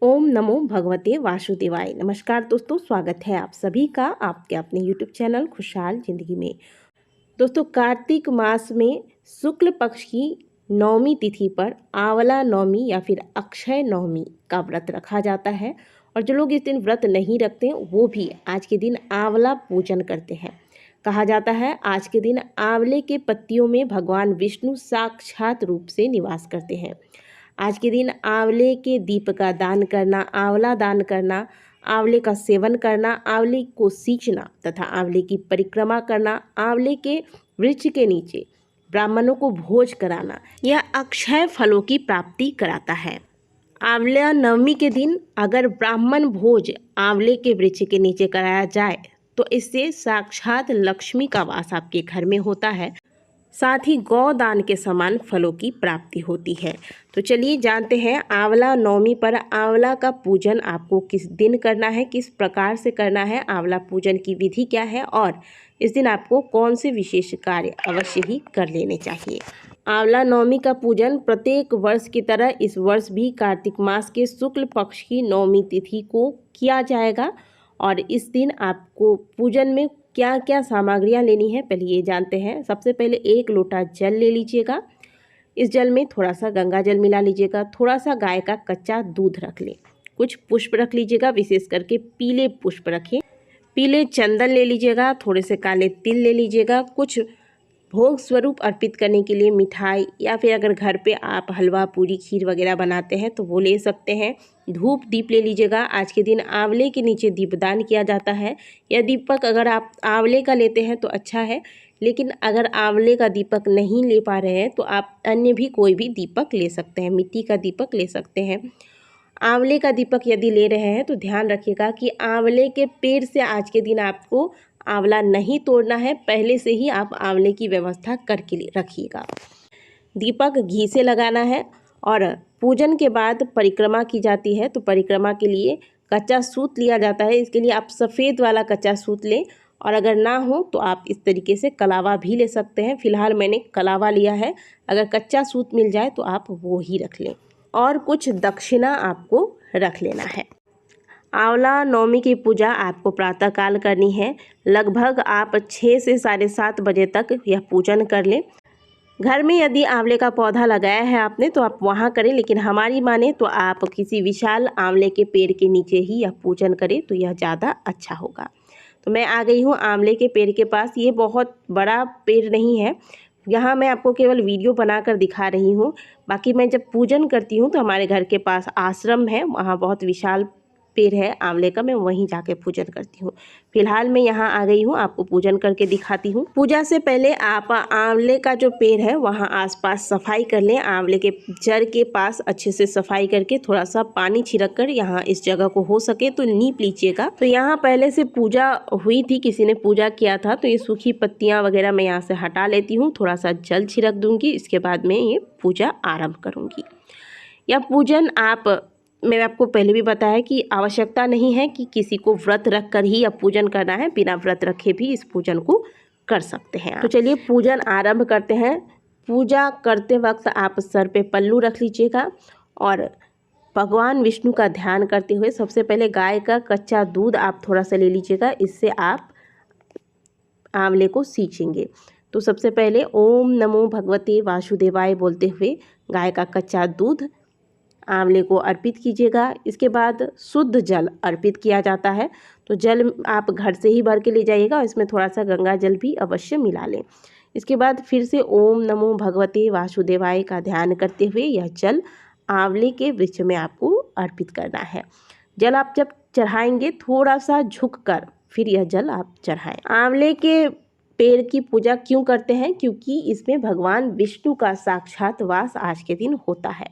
ओम नमो भगवते वासुदेवाय। नमस्कार दोस्तों, स्वागत है आप सभी का आपके अपने यूट्यूब चैनल खुशहाल जिंदगी में। दोस्तों, कार्तिक मास में शुक्ल पक्ष की नवमी तिथि पर आंवला नवमी या फिर अक्षय नवमी का व्रत रखा जाता है। और जो लोग इस दिन व्रत नहीं रखते वो भी आज के दिन आंवला पूजन करते हैं। कहा जाता है आज के दिन आंवले के पत्तियों में भगवान विष्णु साक्षात रूप से निवास करते हैं। आज के दिन आंवले के दीप का दान करना, आंवला दान करना, आंवले का सेवन करना, आंवले को सींचना तथा आंवले की परिक्रमा करना, आंवले के वृक्ष के नीचे ब्राह्मणों को भोज कराना, यह अक्षय फलों की प्राप्ति कराता है। आंवला नवमी के दिन अगर ब्राह्मण भोज आंवले के वृक्ष के नीचे कराया जाए तो इससे साक्षात लक्ष्मी का वास आपके घर में होता है, साथ ही गौदान के समान फलों की प्राप्ति होती है। तो चलिए जानते हैं आंवला नवमी पर आंवला का पूजन आपको किस दिन करना है, किस प्रकार से करना है, आंवला पूजन की विधि क्या है और इस दिन आपको कौन से विशेष कार्य अवश्य ही कर लेने चाहिए। आंवला नवमी का पूजन प्रत्येक वर्ष की तरह इस वर्ष भी कार्तिक मास के शुक्ल पक्ष की नवमी तिथि को किया जाएगा। और इस दिन आपको पूजन में क्या क्या सामग्रियां लेनी है पहले ये जानते हैं। सबसे पहले 1 लोटा जल ले लीजिएगा। इस जल में थोड़ा सा गंगा जल मिला लीजिएगा, थोड़ा सा गाय का कच्चा दूध रख लें, कुछ पुष्प रख लीजिएगा, विशेष करके पीले पुष्प रखें, पीले चंदन ले लीजिएगा, थोड़े से काले तिल ले लीजिएगा, कुछ भोग स्वरूप अर्पित करने के लिए मिठाई या फिर अगर घर पे आप हलवा पूरी खीर वगैरह बनाते हैं तो वो ले सकते हैं। धूप दीप ले लीजिएगा। आज के दिन आंवले के नीचे दीपदान किया जाता है। यह दीपक अगर आप आंवले का लेते हैं तो अच्छा है, लेकिन अगर आंवले का दीपक नहीं ले पा रहे हैं तो आप अन्य भी कोई भी दीपक ले सकते हैं, मिट्टी का दीपक ले सकते हैं। आंवले का दीपक यदि ले रहे हैं तो ध्यान रखिएगा कि आंवले के पेड़ से आज के दिन आपको आंवला नहीं तोड़ना है, पहले से ही आप आंवले की व्यवस्था करके रखिएगा। दीपक घी से लगाना है और पूजन के बाद परिक्रमा की जाती है, तो परिक्रमा के लिए कच्चा सूत लिया जाता है। इसके लिए आप सफ़ेद वाला कच्चा सूत लें और अगर ना हो तो आप इस तरीके से कलावा भी ले सकते हैं। फिलहाल मैंने कलावा लिया है, अगर कच्चा सूत मिल जाए तो आप वो ही रख लें। और कुछ दक्षिणा आपको रख लेना है। आंवला नवमी की पूजा आपको प्रातःकाल करनी है। लगभग आप 6 से 7:30 बजे तक यह पूजन कर लें। घर में यदि आंवले का पौधा लगाया है आपने तो आप वहाँ करें, लेकिन हमारी माने तो आप किसी विशाल आंवले के पेड़ के नीचे ही यह पूजन करें तो यह ज़्यादा अच्छा होगा। तो मैं आ गई हूँ आंवले के पेड़ के पास। ये बहुत बड़ा पेड़ नहीं है, यहाँ मैं आपको केवल वीडियो बनाकर दिखा रही हूँ। बाकी मैं जब पूजन करती हूँ तो हमारे घर के पास आश्रम है, वहाँ बहुत विशाल पेड़ है आंवले का, मैं वहीं जाके पूजन करती हूँ। फिलहाल मैं यहाँ आ गई हूँ, आपको पूजन करके दिखाती हूँ। पूजा से पहले आप आंवले का जो पेड़ है वहाँ आसपास सफाई कर लें। आंवले के जड़ के पास अच्छे से सफाई करके थोड़ा सा पानी छिड़क कर यहाँ इस जगह को हो सके तो नीप लीजिएगा। तो यहाँ पहले से पूजा हुई थी, किसी ने पूजा किया था, तो ये सूखी पत्तियाँ वगैरह मैं यहाँ से हटा लेती हूँ, थोड़ा सा जल छिड़क दूँगी, इसके बाद मैं ये पूजा आरम्भ करूँगी। यह पूजन मैंने आपको पहले भी बताया कि आवश्यकता नहीं है कि किसी को व्रत रख कर ही अब पूजन करना है, बिना व्रत रखे भी इस पूजन को कर सकते हैं। तो चलिए पूजन आरंभ करते हैं। पूजा करते वक्त आप सर पे पल्लू रख लीजिएगा और भगवान विष्णु का ध्यान करते हुए सबसे पहले गाय का कच्चा दूध आप थोड़ा सा ले लीजिएगा, इससे आप आंवले को सींचेंगे। तो सबसे पहले ओम नमो भगवते वासुदेवाय बोलते हुए गाय का कच्चा दूध आंवले को अर्पित कीजिएगा। इसके बाद शुद्ध जल अर्पित किया जाता है, तो जल आप घर से ही भर के ले जाइएगा और इसमें थोड़ा सा गंगा जल भी अवश्य मिला लें। इसके बाद फिर से ओम नमो भगवते वासुदेवाय का ध्यान करते हुए यह जल आंवले के वृक्ष में आपको अर्पित करना है। जल आप जब चढ़ाएंगे थोड़ा सा झुक कर फिर यह जल आप चढ़ाएं। आंवले के पेड़ की पूजा क्यों करते हैं? क्योंकि इसमें भगवान विष्णु का साक्षात वास आज के दिन होता है,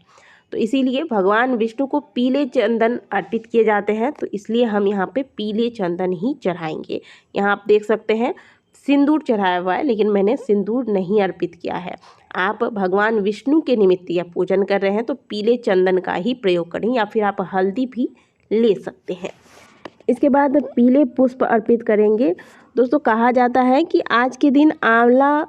तो इसीलिए भगवान विष्णु को पीले चंदन अर्पित किए जाते हैं, तो इसलिए हम यहाँ पे पीले चंदन ही चढ़ाएंगे। यहाँ आप देख सकते हैं सिंदूर चढ़ाया हुआ है, लेकिन मैंने सिंदूर नहीं अर्पित किया है। आप भगवान विष्णु के निमित्त यह पूजन कर रहे हैं तो पीले चंदन का ही प्रयोग करें, या फिर आप हल्दी भी ले सकते हैं। इसके बाद पीले पुष्प अर्पित करेंगे। दोस्तों, कहा जाता है कि आज के दिन आंवला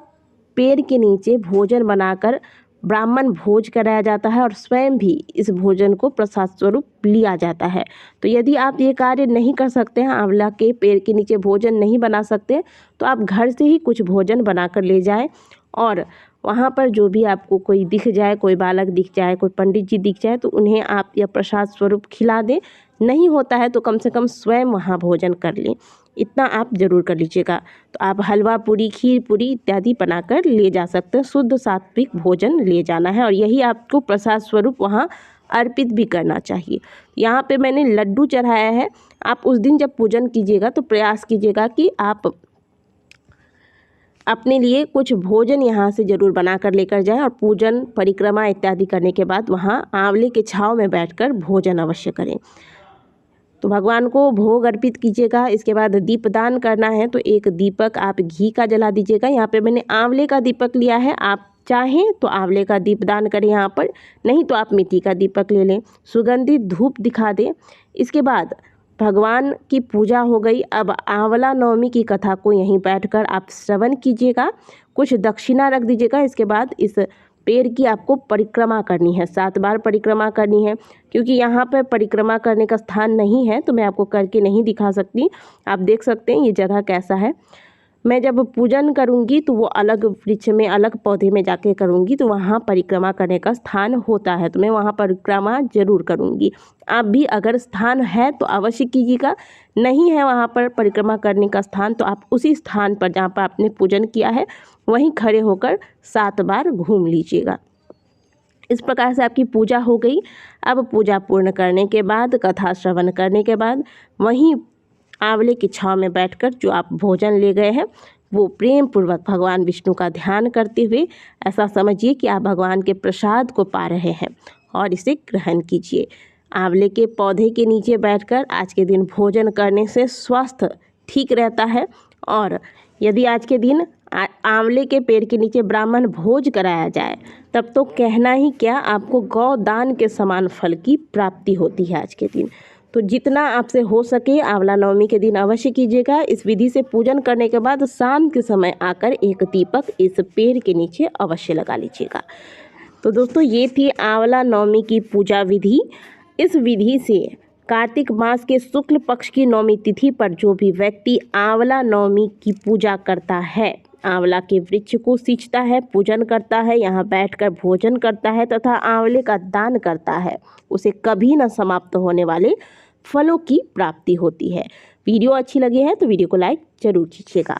पेड़ के नीचे भोजन बनाकर ब्राह्मण भोज कराया जाता है और स्वयं भी इस भोजन को प्रसाद स्वरूप लिया जाता है। तो यदि आप ये कार्य नहीं कर सकते हैं, आंवला के पेड़ के नीचे भोजन नहीं बना सकते, तो आप घर से ही कुछ भोजन बनाकर ले जाएं और वहाँ पर जो भी आपको कोई दिख जाए, कोई बालक दिख जाए, कोई पंडित जी दिख जाए, तो उन्हें आप यह प्रसाद स्वरूप खिला दें। नहीं होता है तो कम से कम स्वयं वहाँ भोजन कर लें, इतना आप ज़रूर कर लीजिएगा। तो आप हलवा पूरी, खीर पूरी इत्यादि बनाकर ले जा सकते हैं। शुद्ध सात्विक भोजन ले जाना है और यही आपको प्रसाद स्वरूप वहाँ अर्पित भी करना चाहिए। यहाँ पे मैंने लड्डू चढ़ाया है। आप उस दिन जब पूजन कीजिएगा तो प्रयास कीजिएगा कि आप अपने लिए कुछ भोजन यहाँ से ज़रूर बना कर लेकर जाएं और पूजन परिक्रमा इत्यादि करने के बाद वहाँ आंवले के छांव में बैठकर भोजन अवश्य करें। तो भगवान को भोग अर्पित कीजिएगा। इसके बाद दीपदान करना है तो एक दीपक आप घी का जला दीजिएगा। यहाँ पे मैंने आंवले का दीपक लिया है, आप चाहें तो आंवले का दीपदान करें यहाँ पर, नहीं तो आप मिट्टी का दीपक ले लें। सुगंधित धूप दिखा दें। इसके बाद भगवान की पूजा हो गई। अब आंवला नवमी की कथा को यहीं बैठकर आप श्रवण कीजिएगा, कुछ दक्षिणा रख दीजिएगा। इसके बाद इस पेड़ की आपको परिक्रमा करनी है, 7 बार परिक्रमा करनी है। क्योंकि यहाँ पर परिक्रमा करने का स्थान नहीं है तो मैं आपको करके नहीं दिखा सकती। आप देख सकते हैं ये जगह कैसा है। मैं जब पूजन करूँगी तो वो अलग वृक्ष में, अलग पौधे में जाके करूँगी, तो वहाँ परिक्रमा करने का स्थान होता है, तो मैं वहाँ परिक्रमा जरूर करूँगी। आप भी अगर स्थान है तो अवश्य कीजिएगा, नहीं है वहाँ पर परिक्रमा करने का स्थान तो आप उसी स्थान पर जहाँ पर आपने पूजन किया है वहीं खड़े होकर 7 बार घूम लीजिएगा। इस प्रकार से आपकी पूजा हो गई। अब पूजा पूर्ण करने के बाद, कथा श्रवण करने के बाद, वहीं आंवले की छांव में बैठकर जो आप भोजन ले गए हैं वो प्रेम पूर्वक भगवान विष्णु का ध्यान करते हुए ऐसा समझिए कि आप भगवान के प्रसाद को पा रहे हैं और इसे ग्रहण कीजिए। आंवले के पौधे के नीचे बैठकर आज के दिन भोजन करने से स्वास्थ्य ठीक रहता है। और यदि आज के दिन आंवले के पेड़ के नीचे ब्राह्मण भोज कराया जाए तब तो कहना ही क्या, आपको गौ दान के समान फल की प्राप्ति होती है आज के दिन। तो जितना आपसे हो सके आंवला नवमी के दिन अवश्य कीजिएगा। इस विधि से पूजन करने के बाद शाम के समय आकर एक दीपक इस पेड़ के नीचे अवश्य लगा लीजिएगा। तो दोस्तों ये थी आंवला नवमी की पूजा विधि। इस विधि से कार्तिक मास के शुक्ल पक्ष की नवमी तिथि पर जो भी व्यक्ति आंवला नवमी की पूजा करता है, आंवला के वृक्ष को सींचता है, पूजन करता है, यहाँ बैठकर भोजन करता है तथा आंवले का दान करता है, उसे कभी न समाप्त होने वाले फलों की प्राप्ति होती है। वीडियो अच्छी लगी है तो वीडियो को लाइक जरूर कीजिएगा।